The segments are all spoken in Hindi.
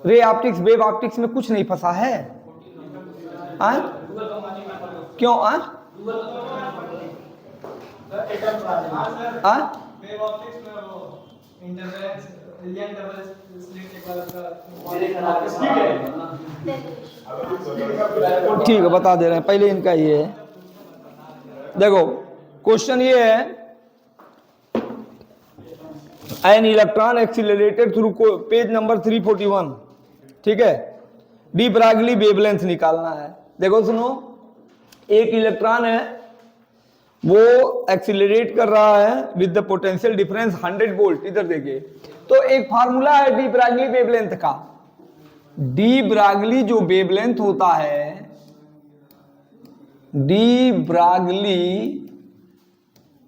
रे ऑप्टिक्स वेव ऑप्टिक्स में कुछ नहीं फंसा है। क्यों ठीक है, बता दे रहे हैं। पहले इनका ये है, देखो क्वेश्चन ये है, an electron accelerated through page number 341, ठीक है। डी ब्रागली वेवलेंथ निकालना है। देखो सुनो, एक इलेक्ट्रॉन है, वो एक्सीलरेट कर रहा है with the potential difference 100 volt. इधर देखिए, तो एक फार्मूला है डी ब्रागली वेवलेंथ का। डी ब्रागली जो वेवलेंथ होता है, de Broglie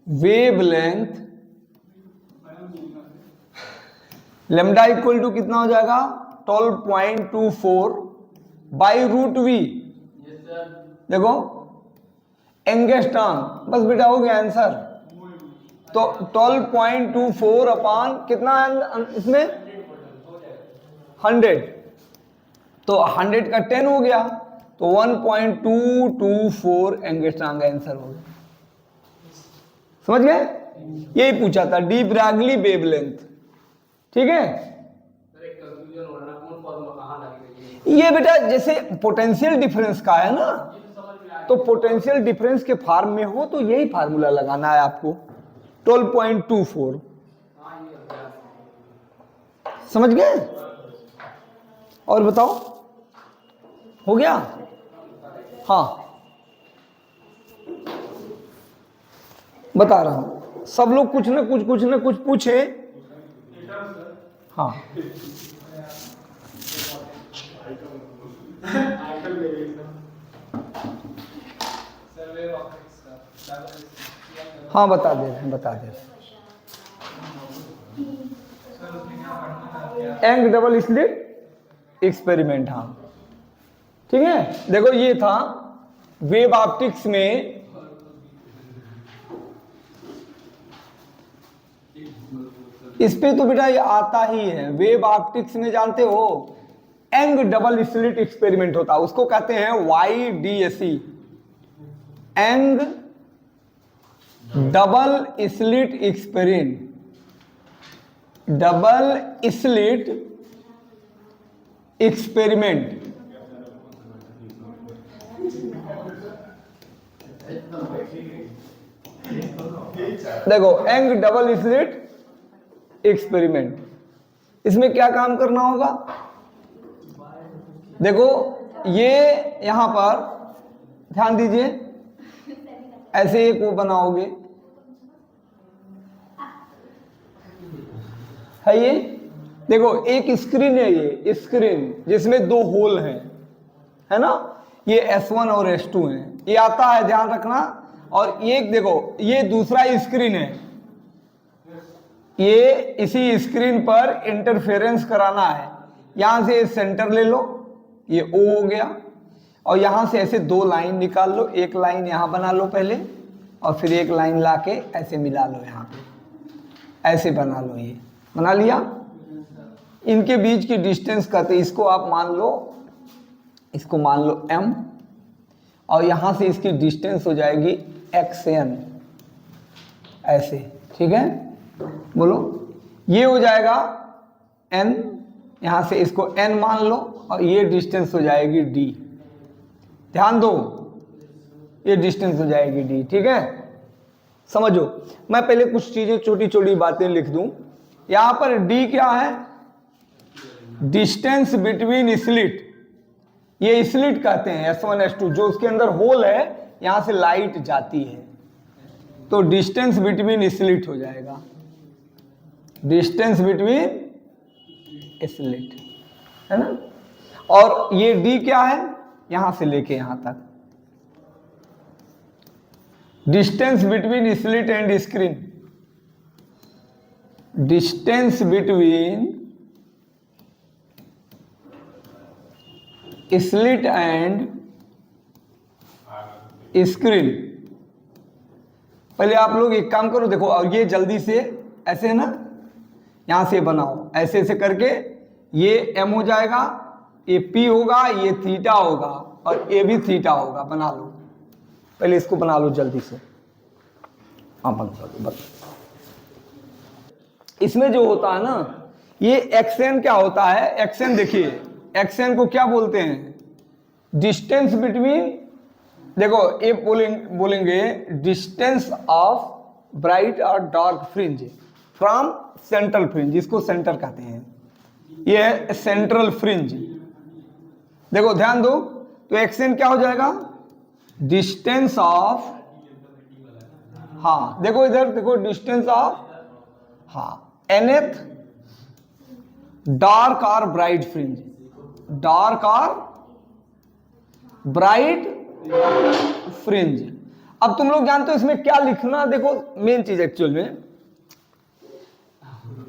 wavelength lambda equal to कितना हो जाएगा 12.24 बाई रूट वी। देखो एंगस्ट्रॉन, बस बेटा हो गया आंसर। तो 12.24 अपान कितना है इसमें 100, तो 100 का 10 हो गया, तो 1.224 एंगस्ट्रॉन का आंसर हो गया। समझ गए? यही पूछा था, डी ब्रागली वेवलेंथ, ठीक है। ये बेटा जैसे पोटेंशियल डिफरेंस का है ना, तो पोटेंशियल डिफरेंस के फॉर्म में हो तो यही फार्मूला लगाना है आपको, 12.24। समझ गए? और बताओ, हो गया? हाँ बता रहा हूं, सब लोग कुछ ना कुछ पूछे। हाँ हाँ बता दे रहे। एंग डबल स्लिट एक्सपेरिमेंट, हाँ ठीक है। देखो ये था वेव ऑप्टिक्स में, इस पे तो बेटा ये आता ही है। वेव ऑप्टिक्स में जानते हो एंग डबल स्लिट एक्सपेरिमेंट होता है, उसको कहते हैं YDSE, Young double slit experiment. Double slit experiment, देखो एंग डबल स्लिट एक्सपेरिमेंट, इसमें क्या काम करना होगा? देखो ये यहां पर ध्यान दीजिए, ऐसे एक वो बनाओगे, है ये, देखो एक स्क्रीन है, ये स्क्रीन जिसमें दो होल हैं, है ना, ये S1 और S2 है, ये आता है, ध्यान रखना। और ये देखो ये दूसरा स्क्रीन है, ये इसी स्क्रीन पर इंटरफेरेंस कराना है। यहां से सेंटर ले लो, ये O हो गया, और यहां से ऐसे दो लाइन निकाल लो, एक लाइन यहां बना लो पहले, और फिर एक लाइन लाके ऐसे मिला लो, यहां पे ऐसे बना लो। ये बना लिया, इनके बीच की डिस्टेंस कहते हैं, इसको आप मान लो, इसको मान लो M, और यहां से इसकी डिस्टेंस हो जाएगी XN, ऐसे, ठीक है। बोलो, ये हो जाएगा N, यहां से इसको N मान लो, और ये डिस्टेंस हो जाएगी D। ध्यान दो, ये डिस्टेंस हो जाएगी D, ठीक है। समझो, मैं पहले कुछ चीजें छोटी छोटी बातें लिख दूं। यहां पर D क्या है? डिस्टेंस बिटवीन स्लिट, ये स्लिट कहते हैं S1 S2, जो उसके अंदर होल है, यहां से लाइट जाती है, तो डिस्टेंस बिटवीन स्लिट हो जाएगा, डिस्टेंस बिटवीन स्लिट, है ना। और ये D क्या है? यहां से लेके यहां तक, distance between slit and screen, distance between slit and screen. पहले आप लोग एक काम करो, देखो, और ये जल्दी से ऐसे है ना, यहां से बनाओ, ऐसे ऐसे करके ये m हो जाएगा, ये p होगा, ये थीटा होगा और ये भी थीटा होगा। बना लो, पहले इसको बना लो जल्दी से। हाँ बंद कर दो, बस। इसमें जो होता है ना, ये xn क्या होता है, xn देखिए, xn को क्या बोलते हैं, डिस्टेंस बिटवीन, देखो ये बोलेंगे डिस्टेंस ऑफ ब्राइट और dark fringe from central fringe, इसको सेंटर कहते हैं, ये है सेंट्रल फ्रिंज। देखो ध्यान दो, तो xn क्या हो जाएगा, डिस्टेंस ऑफ, हाँ देखो इधर देखो, डिस्टेंस ऑफ, हाँ nth डार्क और ब्राइट फ्रिंज, डार्क और ब्राइट फ्रिंज। अब तुम लोग जानते हो इसमें क्या लिखना, देखो मेन चीज एक्चुअल में,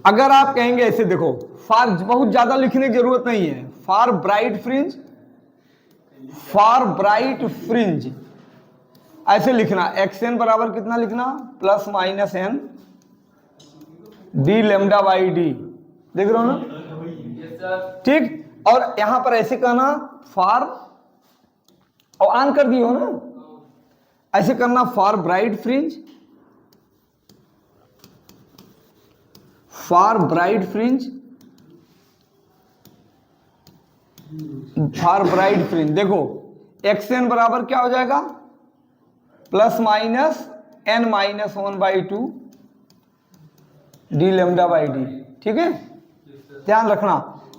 अगर आप कहेंगे ऐसे, देखो फॉर, बहुत ज्यादा लिखने की जरूरत नहीं है, for bright fringe, for bright fringe ऐसे लिखना, xn बराबर कितना लिखना, plus minus n D lambda by D, देख रहे हो ना, ठीक। और यहां पर ऐसे कहना फॉर, और ऑन कर दिए हो ना, ऐसे करना for bright fringe, for bright fringe, for bright fringe. देखो xn बराबर क्या हो जाएगा, plus minus n minus 1/2 D lambda by D, ठीक है, ध्यान रखना।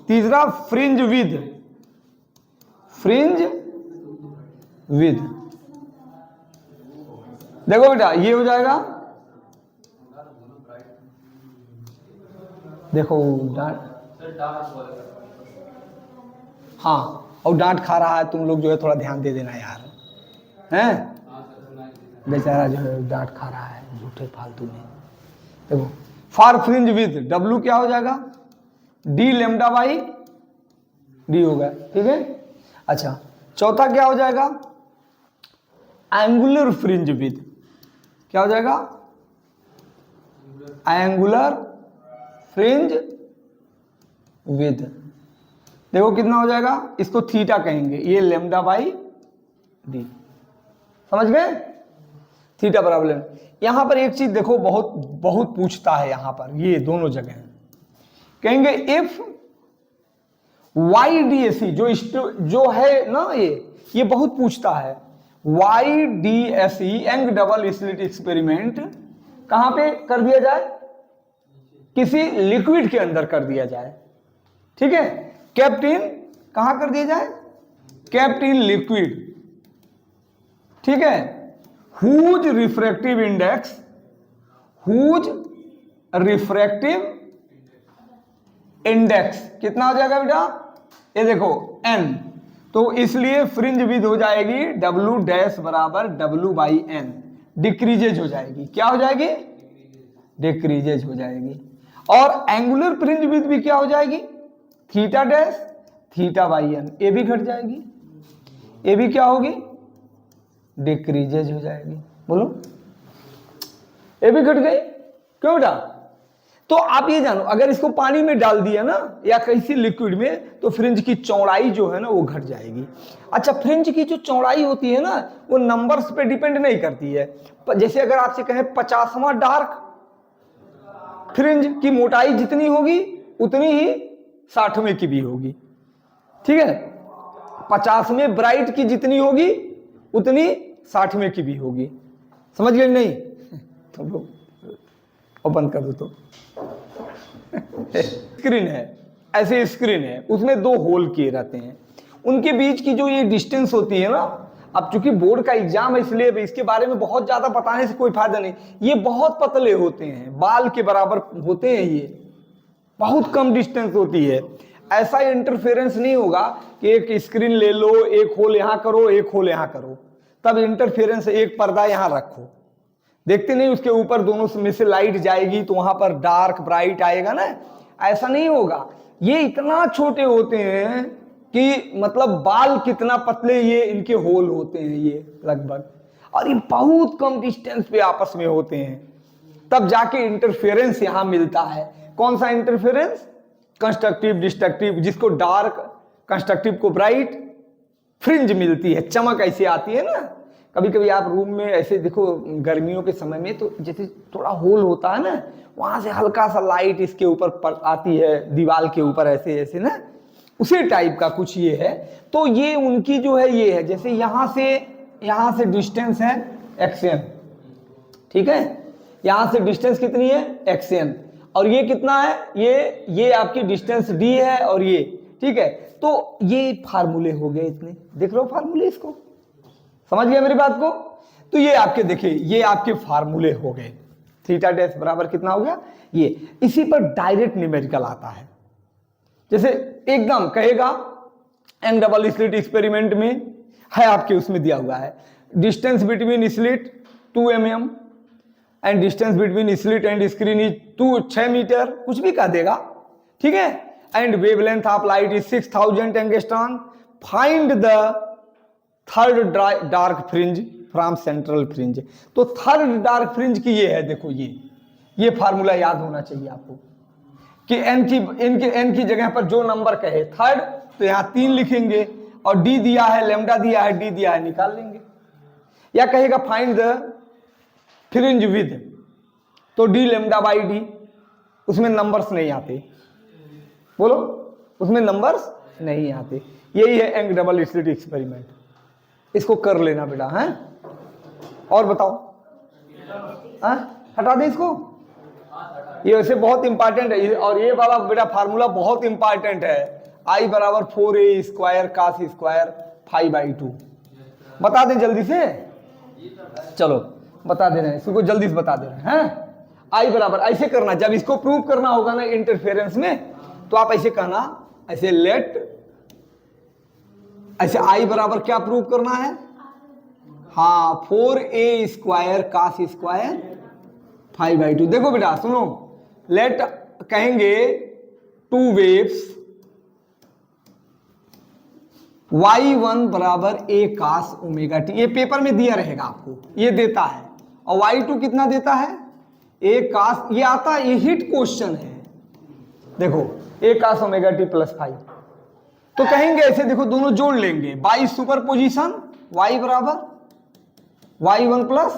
तीसरा फ्रिंज विद, फ्रिंज विद, देखो बेटा ये हो जाएगा, देखो डांट, हाँ और डांट खा रहा है, तुम लोग जो है थोड़ा ध्यान दे देना यार, हैं बेचारा जो है डांट खा रहा है झूठे फालतू में। देखो फॉर फ्रिंज विद W क्या हो जाएगा, डी लेमडा बाई डी हो गया, ठीक है। अच्छा चौथा क्या हो जाएगा, एंगुलर फ्रिंज विद, क्या हो जाएगा, एंगुलर फ्रिंज विद, देखो कितना हो जाएगा, इसको थीटा कहेंगे, ये लेमडा बाई डी, समझ गए, थीटा बराबर। यहां पर एक चीज देखो, बहुत बहुत पूछता है यहां पर, ये दोनों जगह कहेंगे इफ YDSE, जो है ना, ये बहुत पूछता है, YDSE young double slit experiment कहां पे कर दिया जाए, किसी लिक्विड के अंदर कर दिया जाए, ठीक है, केप्ट इन, कहां कर दिया जाए, केप्ट इन लिक्विड, ठीक है। Whose refractive index, whose refractive index कितना हो जाएगा बेटा, ये देखो n, तो इसलिए फ्रिंज विद हो जाएगी W डैश बराबर W बाई n, डिक्रीजेज हो जाएगी, क्या हो जाएगी, डिक्रीजेज हो जाएगी। और एंगुलर फ्रिंज विद भी क्या हो जाएगी, theta dash theta by n, ये भी घट जाएगी, ये भी क्या होगी, डिक्रीजेज हो जाएगी, बोलो ये भी घट गई, क्यों बेटा, तो आप ये जानो अगर इसको पानी में डाल दिया ना या किसी लिक्विड में, तो फ्रिंज की चौड़ाई जो है ना वो घट जाएगी। अच्छा फ्रिंज की जो चौड़ाई होती है ना, वो नंबर्स पे डिपेंड नहीं करती है, जैसे अगर आपसे कहें 50वां डार्क, फ्रिंज की मोटाई जितनी होगी उतनी ही 60वें की भी होगी, ठीक है, 50वें ब्राइट की जितनी होगी उतनी 60वें की भी होगी, समझ गए नहीं, तो लोग और बंद कर दो। तो स्क्रीन है, ऐसे स्क्रीन है, उसमें 2 होल किए रहते हैं, उनके बीच की जो ये डिस्टेंस होती है ना, अब चूंकि बोर्ड का एग्जाम है इसलिए इसके बारे में बहुत ज्यादा बताने से कोई फायदा नहीं, ये बहुत पतले होते हैं, बाल के बराबर होते हैं, ये बहुत कम डिस्टेंस होती है, ऐसा इंटरफेरेंस नहीं होगा कि एक स्क्रीन ले लो, एक होल यहां करो, एक होल यहां करो, तब इंटरफेरेंस, एक पर्दा यहां रखो, देखते नहीं उसके ऊपर दोनों में से लाइट जाएगी तो वहां पर डार्क ब्राइट आएगा ना, ऐसा नहीं होगा। ये इतना छोटे होते हैं कि मतलब बाल कितना पतले ये इनके होल होते हैं ये लगभग, और ये बहुत कम डिस्टेंस पे आपस में होते हैं, तब जाके इंटरफेरेंस यहां मिलता है। कौन सा इंटरफेरेंस, कंस्ट्रक्टिव डिस्ट्रक्टिव, जिसको डार्क, कंस्ट्रक्टिव को ब्राइट, फ्रिंज मिलती है, चमक ऐसी आती है ना। कभी कभी आप रूम में ऐसे देखो गर्मियों के समय में तो जैसे थोड़ा होल होता है ना, वहां से हल्का सा लाइट इसके ऊपर आती है, दीवार के ऊपर ऐसे ऐसे ना, उसी टाइप का कुछ ये है। तो ये उनकी जो है ये है, जैसे यहां से डिस्टेंस है xn, ठीक है, यहां से डिस्टेंस कितनी है xn, और ये कितना है, ये आपकी डिस्टेंस d है, और ये, ठीक है। तो ये फार्मूले हो गए इतने, देख रहे हो फार्मूले, इसको समझ गया मेरी बात को। तो ये आपके देखिए, ये आपके फार्मूले हो गए। थीटा डैश बराबर कितना हो गया ये। इसी पर डायरेक्ट न्यूमेरिकल आता है, जैसे एकदम कहेगा यंग डबल स्लिट एक्सपेरिमेंट में है, आपके उसमें दिया हुआ है distance between slit 2 mm and distance between slit and screen is 6 metre, कुछ भी कह देगा, ठीक है। And wavelength of light is 6000 angstrom, find the third dark fringe from central fringe. तो थर्ड डार्क फ्रिंज की ये है, देखो ये फार्मूला याद होना चाहिए आपको कि एन की जगह पर जो नंबर कहे थर्ड, तो यहां 3 लिखेंगे, और डी दिया है, लेमडा दिया है, डी दिया है, निकाल लेंगे। या कहेगा फाइंड द फ्रिंज विद, तो डी लेमडा बाई डी, उसमें नंबर्स नहीं आते, बोलो उसमें नंबर्स नहीं आते। यही है यंग डबल स्लिट एक्सपेरिमेंट, इसको कर लेना बेटा है। और बताओ, हटा दे इसको, ये वैसे बहुत इंपॉर्टेंट है, और ये वाला बेटा फार्मूला बहुत इंपॉर्टेंट है। I बराबर 4a स्क्वायर कास स्क्वायर 5/2, बता दें जल्दी से, चलो बता दे रहे हैं, इसको जल्दी से बता दे रहे हैं। I बराबर ऐसे करना, जब इसको प्रूव करना होगा ना इंटरफेरेंस में, तो आप ऐसे कहना, ऐसे लेट, ऐसे I बराबर क्या प्रूव करना है, हाँ 4a स्क्वायर कास स्क्वायर 5/2। देखो बेटा सुनो, लेट कहेंगे 2 वेव्स y1 बराबर a कास ओमेगा टी, ये पेपर में दिया रहेगा आपको, ये देता है, और y2 कितना देता है, a कास, ये आता है, ये हिट क्वेश्चन है, देखो a cos omega T plus 5। तो कहेंगे ऐसे, देखो दोनों जोड़ लेंगे, बाई सुपर पोजिशन, y बराबर y1 प्लस,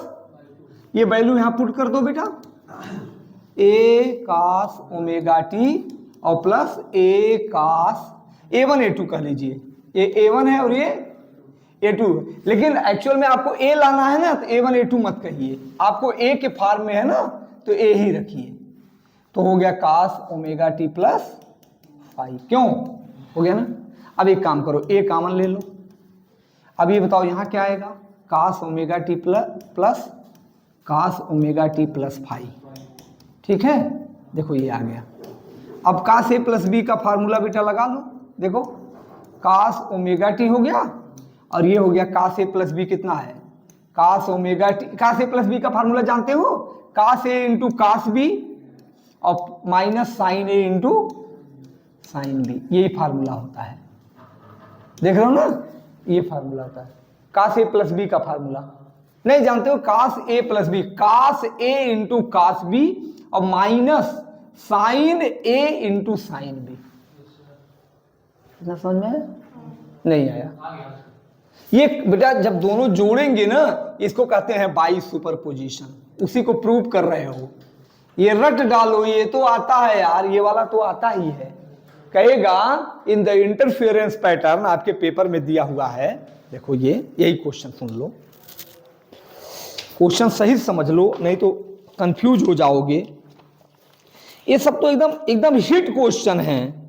ये वैल्यू यहां पुट कर दो बेटा, a कास ओमेगा टी और plus a cos a1 a2 कह लीजिए, ये a1 है और ये a2, लेकिन एक्चुअल में आपको a लाना है ना, तो a1 a2 मत कहिए, आपको a के फॉर्म में है ना, तो a ही रखिए। तो हो गया कास ओमेगा टी प्लस 5, क्यों हो गया ना। अब एक काम करो, a कॉमन ले लो, अब ये बताओ यहां क्या आएगा, cos omega T plus cos omega T plus 5, ठीक है। देखो ये आ गया। अब कास ए प्लस बी का फार्मूला बेटा लगा लो, देखो कास ओमेगा टी हो गया, और ये हो गया कास ए प्लस बी, कितना है कास omega T. Cos A plus B का फार्मूला जानते हो, कास ए इंटू कास बी और माइनस साइन ए इंटू साइन बी, यही फार्मूला होता है, देख रहे हो ना, ये फार्मूला होता है कास ए प्लस बी का फार्मूला। नहीं जानते हो, कास A plus B, cos A into cos B और माइनस साइन ए इंटू साइन बी, समझ में आया? नहीं आया? ये बेटा जब दोनों जोड़ेंगे ना, इसको कहते हैं बाई सुपरपोजिशन, उसी को प्रूव कर रहे हो। ये रट डालो, ये तो आता है यार, ये वाला तो आता ही है। कहेगा इन द इंटरफेरेंस पैटर्न, आपके पेपर में दिया हुआ है, देखो ये यही क्वेश्चन सुन लो, क्वेश्चन सही समझ लो, नहीं तो कंफ्यूज हो जाओगे। ये सब तो एकदम हिट क्वेश्चन है।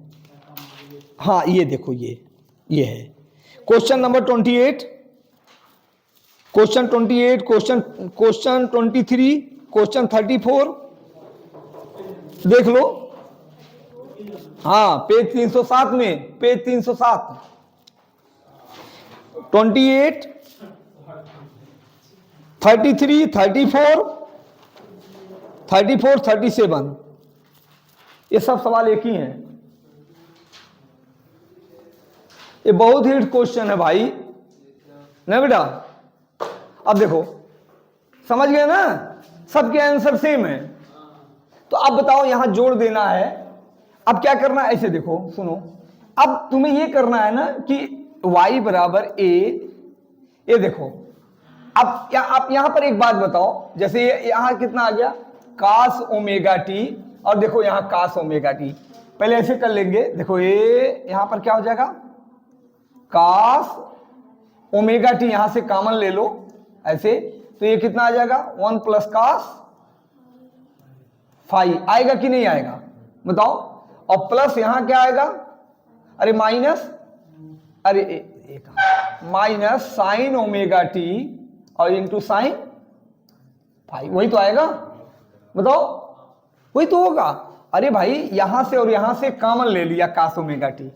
हाँ ये देखो, ये है question number 28, question 28, question 23, question 34 देख लो। हाँ पेज 307 में, पेज 307, 28, 33, 34, 37, ये सब सवाल एक ही हैं। ये बहुत हिट क्वेश्चन है भाई, ना बेटा। अब देखो समझ गए ना, सबके आंसर सेम है। तो अब बताओ, यहां जोड़ देना है, अब क्या करना है, ऐसे देखो सुनो, अब तुम्हें ये करना है ना कि y बराबर a, ये देखो अब क्या, आप यहां पर एक बात बताओ, जैसे यहां कितना आ गया cos ओमेगा टी, और देखो यहां cos ओमेगा टी, पहले ऐसे कर लेंगे, देखो ये यहां पर क्या हो जाएगा cos ओमेगा टी, यहां से कॉमन ले लो ऐसे, तो ये कितना आ जाएगा 1 प्लस cos फाई, आएगा कि नहीं आएगा बताओ, और प्लस यहां क्या आएगा, अरे माइनस, अरे माइनस साइन ओमेगा टी और इंटू साइन फाई, वही तो आएगा बताओ, वही तो होगा। अरे भाई यहां से और यहां से कॉमन ले लिया cos ओमेगा टी,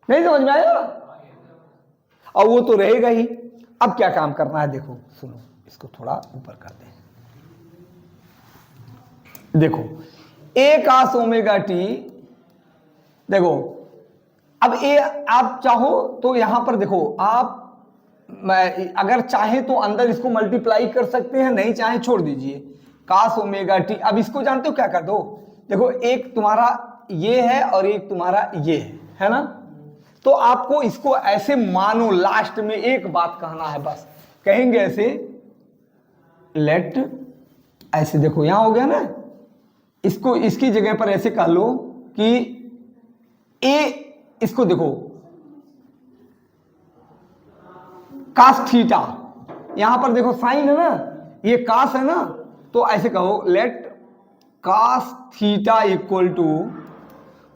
नहीं समझ में आया, और वो तो रहेगा ही। अब क्या काम करना है देखो सुनो, इसको थोड़ा ऊपर करते हैं, देखो a cos ओमेगा टी, देखो अब ए आप चाहो तो यहां पर देखो आप अगर चाहे तो अंदर इसको मल्टीप्लाई कर सकते हैं, नहीं चाहे छोड़ दीजिए cos ओमेगा टी। अब इसको जानते हो क्या कर दो, देखो एक तुम्हारा ये है और एक तुम्हारा ये है ना, तो आपको इसको ऐसे मानो, लास्ट में एक बात कहना है बस, कहेंगे ऐसे लेट, ऐसे देखो यहां हो गया ना, इसको इसकी जगह पर ऐसे कह लो कि ए, इसको देखो cos थीटा, यहां पर देखो साइन है ना, ये cos है ना, तो ऐसे कहो let cos theta equal to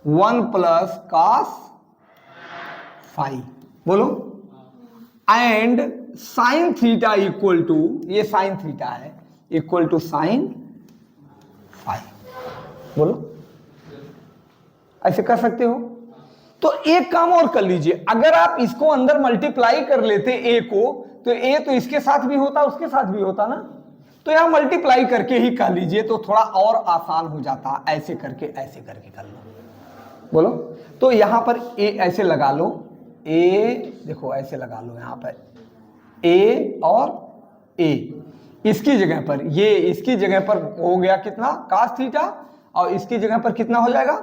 1 plus cos phi, बोलो, and sine theta equal to, ये साइन थीटा है, इक्वल टू साइन फाई, बोलो, ऐसे कर सकते हो। तो एक काम और कर लीजिए, अगर आप इसको अंदर मल्टीप्लाई कर लेते ए को, तो ए तो इसके साथ भी होता उसके साथ भी होता ना, तो यहां मल्टीप्लाई करके ही कर लीजिए तो थोड़ा और आसान हो जाता, ऐसे करके कर लो, बोलो। तो यहां पर ए ऐसे लगा लो, ए देखो ऐसे लगा लो, यहां पर ए और ए, इसकी जगह पर ये, इसकी जगह पर हो गया कितना cos थीटा, और इसकी जगह पर कितना हो जाएगा,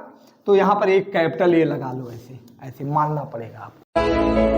तो यहां पर एक कैपिटल ए लगा लो, ऐसे ऐसे मानना पड़ेगा आपको।